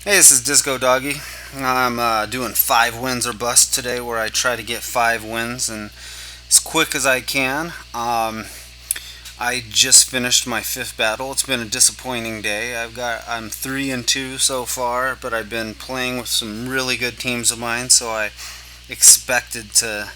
Hey, this is Discodoggy. I'm doing 5 wins or bust today, where I try to get 5 wins and as quick as I can. I just finished my fifth battle. It's been a disappointing day. I'm 3-2 so far, but I've been playing with some really good teams of mine, so I expected to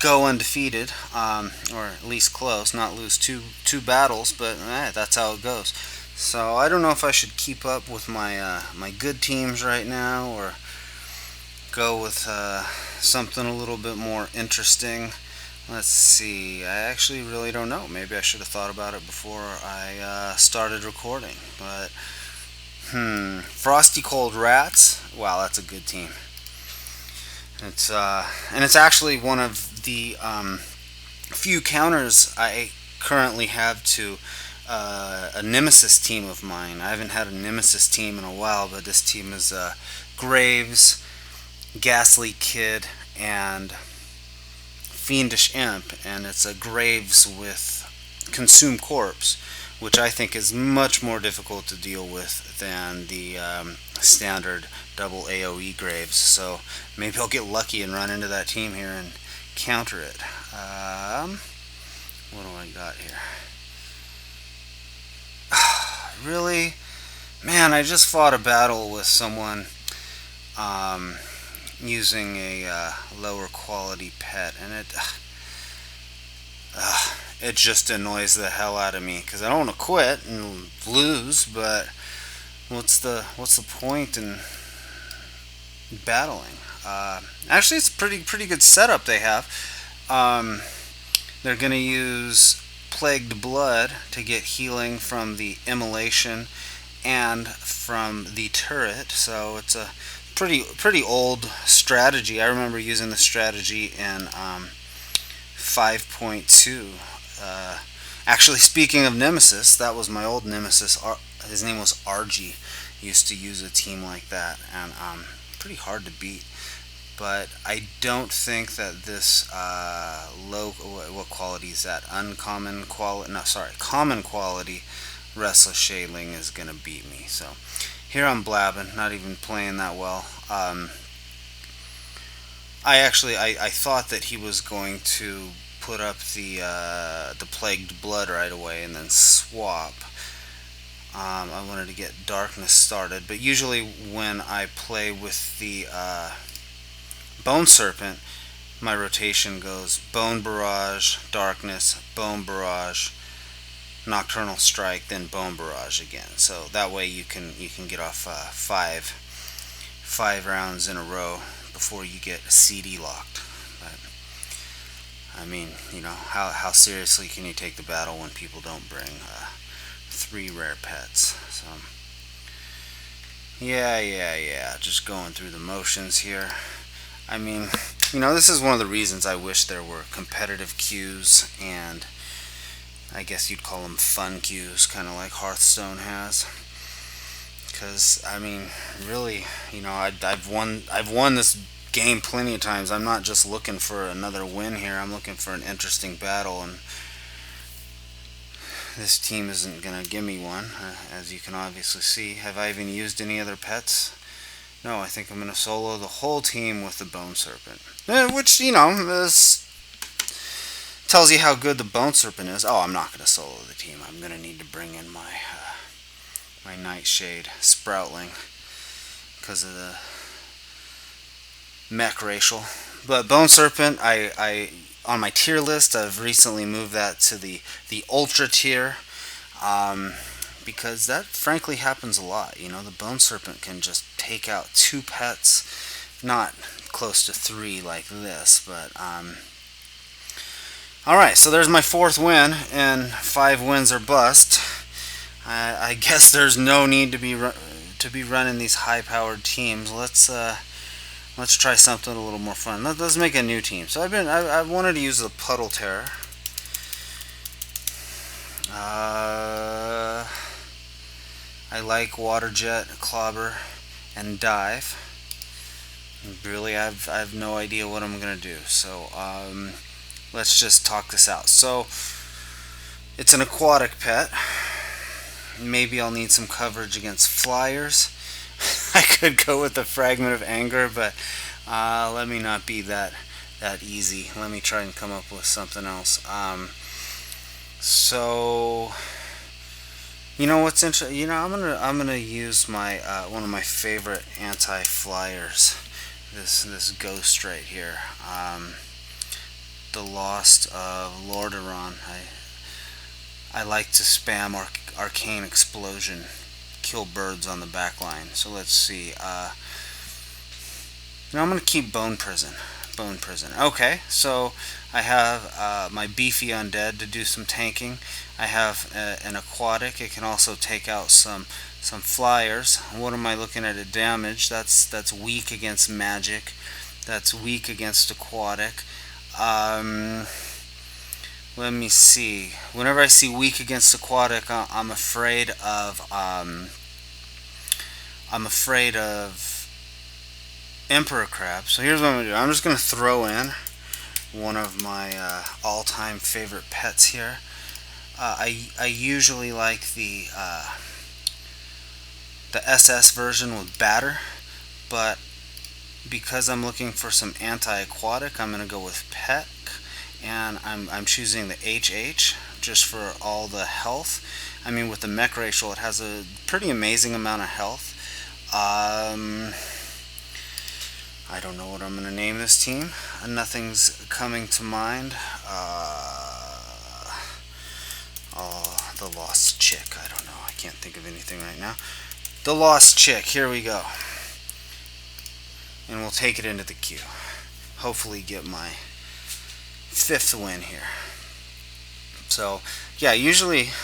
go undefeated, or at least close, not lose two battles. But that's how it goes. So I don't know if I should keep up with my good teams right now, or go with something a little bit more interesting. Let's see. I actually really don't know. Maybe I should have thought about it before I started recording. But Frosty Cold Rats. Wow, that's a good team. It's actually one of the few counters I currently have to a nemesis team of mine. I haven't had a nemesis team in a while, but this team is Graves, Ghastly Kid, and Fiendish Imp, and it's a Graves with Consume Corpse, which I think is much more difficult to deal with than the standard double AoE Graves. So maybe I'll get lucky and run into that team here and counter it. What do I got here? Really? Man, I just fought a battle with someone um, using a lower quality pet, and it just annoys the hell out of me, because I don't want to quit and lose, but what's the point in battling? Actually, it's a pretty good setup they have. Um, they're gonna use Plagued Blood to get healing from the immolation and from the turret. So it's a pretty old strategy. I remember using the strategy in 5.2. Actually, speaking of Nemesis, that was my old Nemesis. His name was RG. Used to use a team like that, and pretty hard to beat. But I don't think that this low, what quality is that? Uncommon quality? No, sorry, common quality Restless Shadeling is gonna beat me. So here I'm blabbing, not even playing that well. I thought that he was going to put up the Plagued Blood right away and then swap. I wanted to get Darkness started, but usually when I play with the Bone Serpent, my rotation goes Bone Barrage, Darkness, Bone Barrage, Nocturnal Strike, then Bone Barrage again. So that way you can get off five rounds in a row before you get CD locked. But I mean, how seriously can you take the battle when people don't bring 3 rare pets? So yeah, just going through the motions here. I mean, this is one of the reasons I wish there were competitive queues, and I guess you'd call them fun queues, kind of like Hearthstone has. Because I mean, really, I've won this game plenty of times. I'm not just looking for another win here. I'm looking for an interesting battle, and this team isn't gonna give me one, as you can obviously see. Have I even used any other pets? No, I think I'm going to solo the whole team with the Bone Serpent. Which, tells you how good the Bone Serpent is. Oh, I'm not going to solo the team. I'm going to need to bring in my Nightshade Sproutling because of the mech racial. But Bone Serpent, I on my tier list, I've recently moved that to the Ultra tier. Because that frankly happens a lot. The Bone Serpent can just take out 2 pets, not close to 3 like this, but alright, so there's my 4th win, and 5 wins or bust. I guess there's no need to be running these high-powered teams. Let's try something a little more fun. Let's make a new team. So I wanted to use the Puddle Terror. I like Water Jet, Clobber, and Dive. Really, I have no idea what I'm going to do. So, let's just talk this out. So, it's an aquatic pet. Maybe I'll need some coverage against flyers. I could go with the Fragment of Anger, but let me not be that easy. Let me try and come up with something else. So you know what's interesting? You know, I'm gonna use my one of my favorite anti-flyers. This ghost right here. The Lost of Lordaeron. I like to spam Arcane Explosion, kill birds on the back line. So let's see. No, I'm gonna keep Bone Prison. Bone Prison. Okay, so I have my beefy undead to do some tanking. I have an aquatic. It can also take out some flyers. What am I looking at? A damage. That's weak against magic. That's weak against aquatic. Let me see. Whenever I see weak against aquatic, I'm afraid of Emperor Crab. So here's what I'm gonna do. I'm just gonna throw in one of my all-time favorite pets here. I usually like the SS version with Batter, but because I'm looking for some anti-aquatic, I'm gonna go with Peck, and I'm choosing the HH just for all the health. I mean, with the mech racial, it has a pretty amazing amount of health. I don't know what I'm going to name this team. Nothing's coming to mind. Oh, the Lost Chick. I don't know. I can't think of anything right now. The Lost Chick. Here we go. And we'll take it into the queue. Hopefully get my 5th win here. So, yeah, usually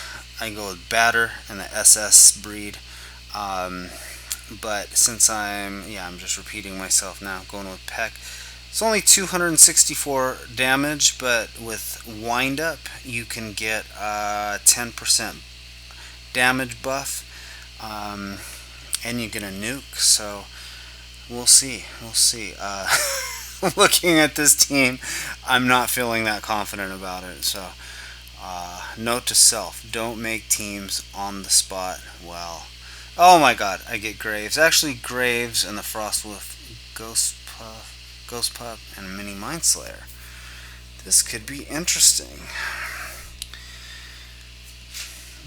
I go with Batter and the SS breed. But since I'm just repeating myself now, going with Peck. It's only 264 damage, but with Wind Up, you can get 10% damage buff, and you get a nuke. So we'll see. Looking at this team, I'm not feeling that confident about it. So note to self: don't make teams on the spot. Well. Oh my god, I get Graves. Actually, Graves and the Frostwolf, Ghostpup, and a mini Mindslayer. This could be interesting.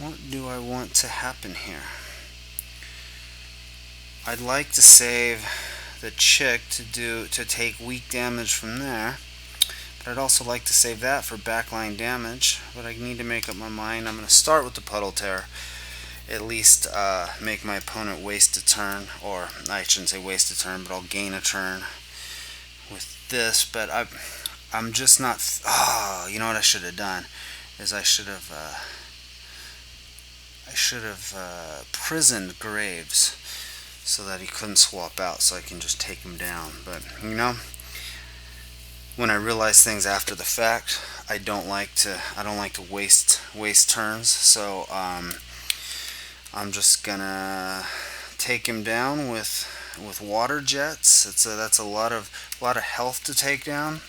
What do I want to happen here? I'd like to save the Chick to take weak damage from there. But I'd also like to save that for backline damage. But I need to make up my mind. I'm going to start with the Puddle Terror. At least make my opponent waste a turn, or I shouldn't say waste a turn, but I'll gain a turn with this. But I'm just not. Oh, you know what I should have done is I should have prisoned Graves so that he couldn't swap out, so I can just take him down. But you know, when I realize things after the fact, I don't like to waste turns. So I'm just gonna take him down with water jets. That's a lot of health to take down.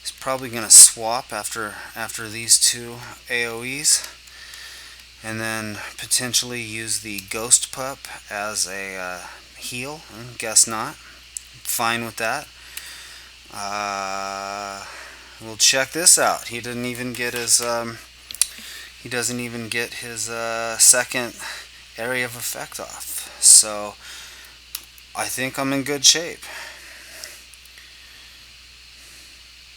He's probably gonna swap after these two AoEs, and then potentially use the Ghostpup as a heal. Guess not. Fine with that. We'll check this out. He doesn't even get his second area of effect off. So I think I'm in good shape.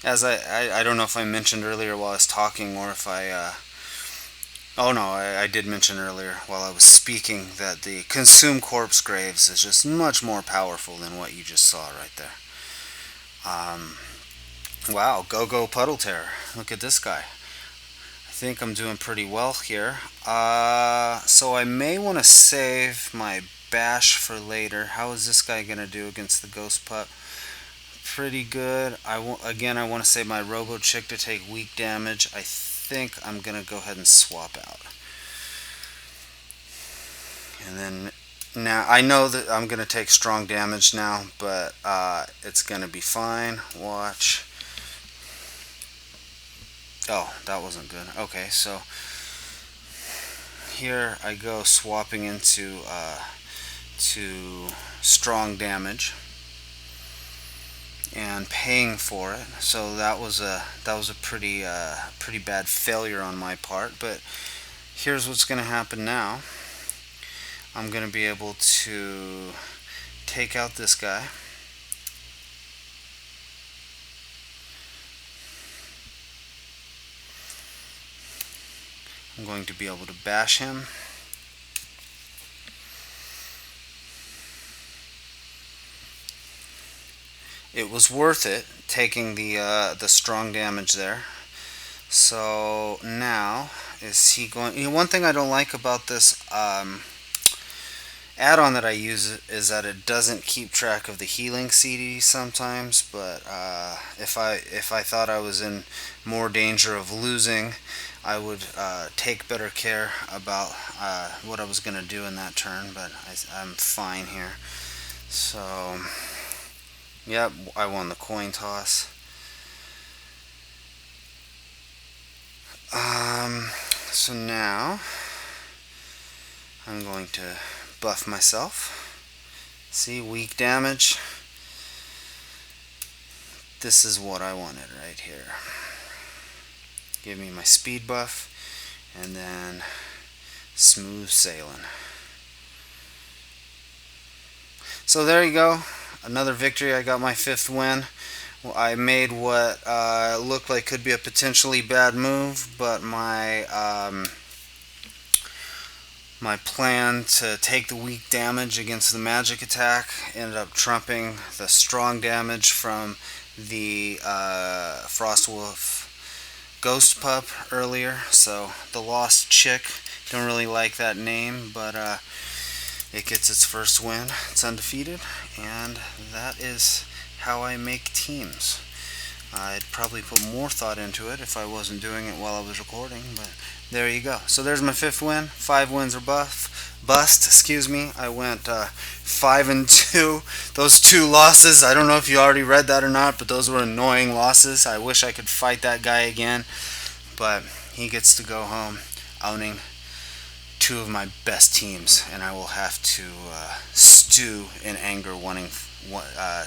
As I don't know if I mentioned earlier while I was talking, or if I oh no, I did mention earlier while I was speaking that the Consume Corpse Graves is just much more powerful than what you just saw right there. Wow, go Puddle Terror. Look at this guy. I think I'm doing pretty well here. So I may want to save my bash for later. How is this guy going to do against the Ghostpup? Pretty good. I want to save my Robo-Chick to take weak damage. I think I'm going to go ahead and swap out. And then now I know that I'm going to take strong damage now, but it's going to be fine. Watch. Oh, that wasn't good. Okay, so here I go swapping into to strong damage and paying for it. So that was a pretty bad failure on my part. But here's what's going to happen now. I'm going to be able to take out this guy. I'm going to be able to bash him. It was worth it taking the strong damage there. So now is he going? You know, one thing I don't like about this add-on that I use is that it doesn't keep track of the healing CD sometimes. But if I thought I was in more danger of losing, I would take better care about what I was going to do in that turn. But I'm fine here. So. Yep, I won the coin toss. So now I'm going to buff myself. See, weak damage. This is what I wanted right here. Give me my speed buff and then smooth sailing. So there you go. Another victory. I got my 5th win. Well, I made what looked like could be a potentially bad move, but my plan to take the weak damage against the magic attack ended up trumping the strong damage from the Frostwolf Ghostpup earlier. So the Lost Chick, don't really like that name, but it gets its first win. It's undefeated, and that is how I make teams. I'd probably put more thought into it if I wasn't doing it while I was recording, but there you go. So there's my 5th win. 5 wins or bust. Excuse me. I went 5-2. Those 2 losses, I don't know if you already read that or not, but those were annoying losses. I wish I could fight that guy again, but he gets to go home owning 2 of my best teams, and I will have to stew in anger,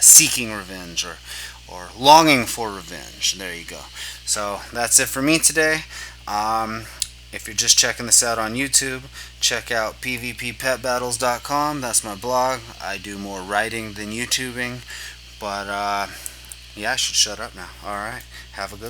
seeking revenge or longing for revenge. There you go. So that's it for me today. If you're just checking this out on YouTube, check out pvppetbattles.com. That's my blog. I do more writing than YouTubing, but yeah, I should shut up now. All right, have a good one.